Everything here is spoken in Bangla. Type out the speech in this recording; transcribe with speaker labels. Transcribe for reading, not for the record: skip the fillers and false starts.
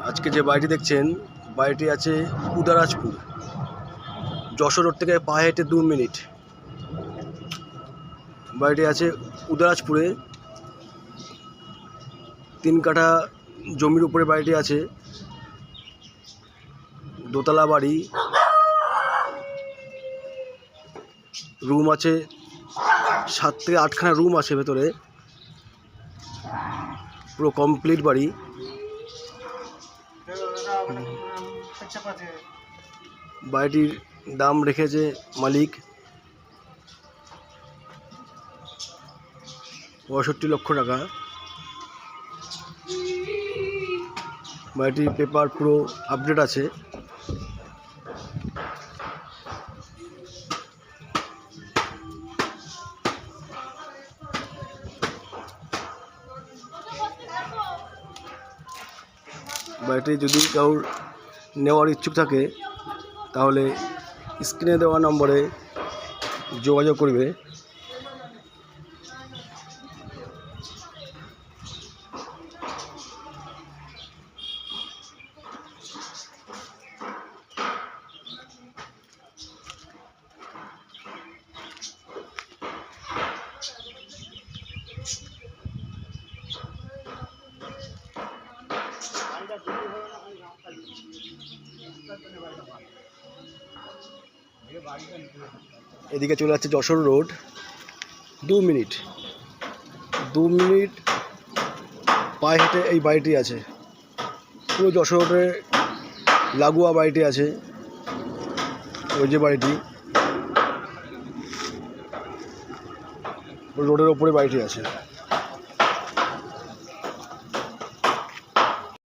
Speaker 1: আজকে যে বাড়িটি দেখছেন, বাড়িটি আছে উদারাজপুর, যশোর রোড থেকে পায়ে হেঁটে 2 মিনিট। বাড়িটি আছে উদারাজপুরে, 3 কাঠা জমির উপরে বাড়িটি আছে। দোতলা বাড়ি, রুম আছে 7 থেকে 8খানা রুম আছে ভেতরে, পুরো কমপ্লিট বাড়ি। বাড়িটির দাম রেখেছে মালিক ৬৫ লক্ষ টাকা। বাড়িটির পেপার পুরো আপডেট আছে। বাড়িটি যদি কারোর নেওয়ার ইচ্ছুক থাকে তাহলে স্ক্রিনে দেওয়া নম্বরে যোগাযোগ করবে। এদিকে চলে যাচ্ছে যশোর রোড, 2 মিনিট পায়ে হেঁটে এই বাড়িটি আছে। পুরো যশোর রোডে লাগোয়া বাড়িটি আছে। ওই যে বাড়িটি রোডের ওপরে বাড়িটি আছে।